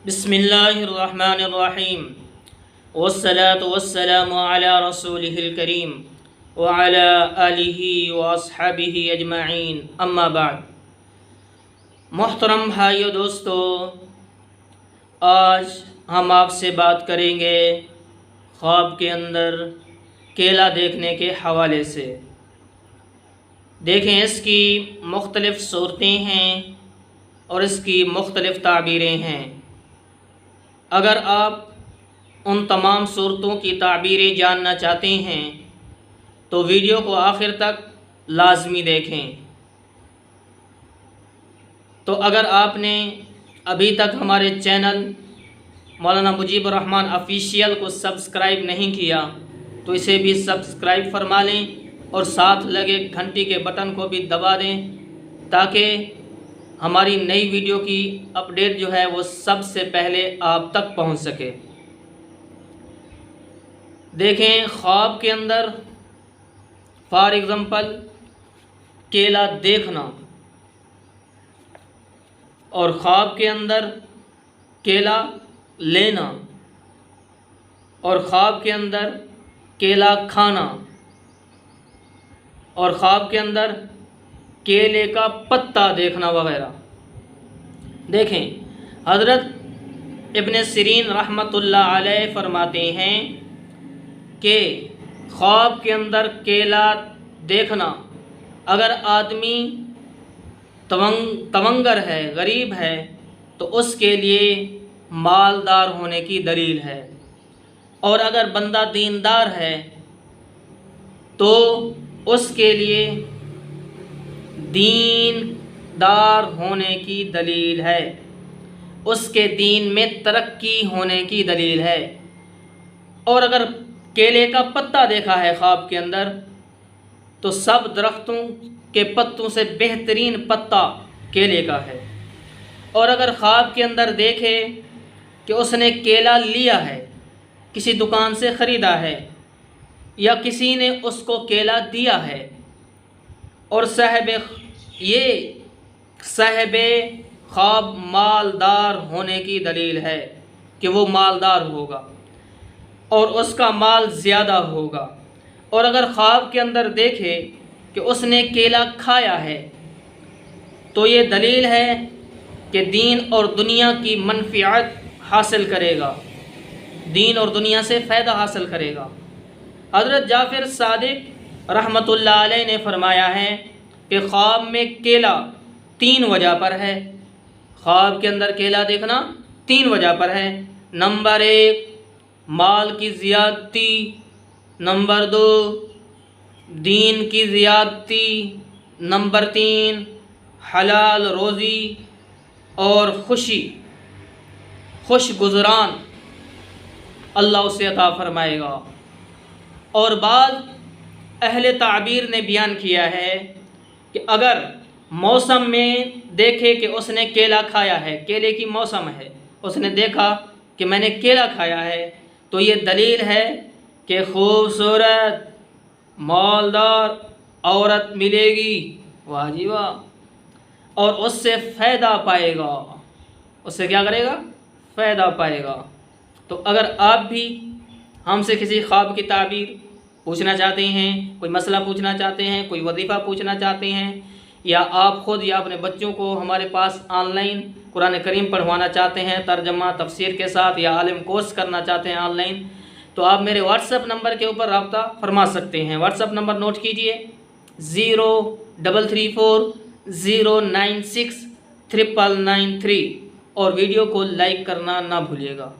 بسم اللہ الرحمن الرحیم والصلاة والسلام علی رسولہ الکریم وعلی آلہ واصحابہ اجمعین اما بعد۔ محترم بھائیو دوستو، آج ہم آپ سے بات کریں گے خواب کے اندر کیلا دیکھنے کے حوالے سے۔ دیکھیں، اس کی مختلف صورتیں ہیں اور اس کی مختلف تعبیریں ہیں۔ اگر آپ ان تمام صورتوں کی تعبیریں جاننا چاہتے ہیں تو ویڈیو کو آخر تک لازمی دیکھیں۔ تو اگر آپ نے ابھی تک ہمارے چینل مولانا مجیب الرحمن آفیشیل کو سبسکرائب نہیں کیا تو اسے بھی سبسکرائب فرما لیں اور ساتھ لگے گھنٹی کے بٹن کو بھی دبا دیں تاکہ ہماری نئی ویڈیو کی اپڈیٹ جو ہے وہ سب سے پہلے آپ تک پہنچ سکے۔ دیکھیں، خواب کے اندر فار ایگزامپل کیلا دیکھنا اور خواب کے اندر کیلا لینا اور خواب کے اندر کیلا کھانا اور خواب کے اندر کیلے کا پتا دیکھنا وغیرہ۔ دیکھیں، حضرت ابن سیرین رحمۃ اللہ علیہ فرماتے ہیں کہ خواب کے اندر کیلا دیکھنا اگر آدمی تونگر ہے، غریب ہے، تو اس کے لیے مالدار ہونے کی دلیل ہے، اور اگر بندہ دیندار ہے تو اس کے لیے دین دار ہونے کی دلیل ہے، اس کے دین میں ترقی ہونے کی دلیل ہے۔ اور اگر کیلے کا پتا دیکھا ہے خواب کے اندر تو سب درختوں کے پتوں سے بہترین پتا کیلے کا ہے۔ اور اگر خواب کے اندر دیکھے کہ اس نے کیلا لیا ہے، کسی دکان سے خریدا ہے یا کسی نے اس کو کیلا دیا ہے اور صاحب خواب مالدار ہونے کی دلیل ہے کہ وہ مالدار ہوگا اور اس کا مال زیادہ ہوگا۔ اور اگر خواب کے اندر دیکھے کہ اس نے کیلا کھایا ہے تو یہ دلیل ہے کہ دین اور دنیا کی منفعت حاصل کرے گا، دین اور دنیا سے فائدہ حاصل کرے گا۔ حضرت جعفر صادق رحمۃ اللہ علیہ نے فرمایا ہے کہ خواب میں کیلا 3 وجہ پر ہے۔ خواب کے اندر کیلا دیکھنا 3 وجہ پر ہے۔ نمبر 1 مال کی زیادتی، نمبر 2 دین کی زیادتی، نمبر 3 حلال روزی اور خوش گزران اللہ اسے عطا فرمائے گا۔ اور بعض اہل تعبیر نے بیان کیا ہے کہ اگر موسم میں دیکھے کہ اس نے کیلا کھایا ہے، کیلے کی موسم ہے، اس نے دیکھا کہ میں نے کیلا کھایا ہے، تو یہ دلیل ہے کہ خوبصورت مالدار عورت ملے گی، واہ جی واہ، اور اس سے فائدہ پائے گا۔ اس سے کیا کرے گا؟ فائدہ پائے گا۔ تو اگر آپ بھی ہم سے کسی خواب کی تعبیر پوچھنا چاہتے ہیں، کوئی مسئلہ پوچھنا چاہتے ہیں، کوئی وظیفہ پوچھنا چاہتے ہیں، یا آپ خود یا اپنے بچوں کو ہمارے پاس آن لائن قرآن کریم پڑھوانا چاہتے ہیں ترجمہ تفسیر کے ساتھ، یا عالم کورس کرنا چاہتے ہیں آن لائن، تو آپ میرے واٹس ایپ نمبر کے اوپر رابطہ فرما سکتے ہیں۔ واٹس ایپ نمبر نوٹ کیجئے 0334 096 9993، اور ویڈیو کو لائک کرنا نہ بھولیے گا۔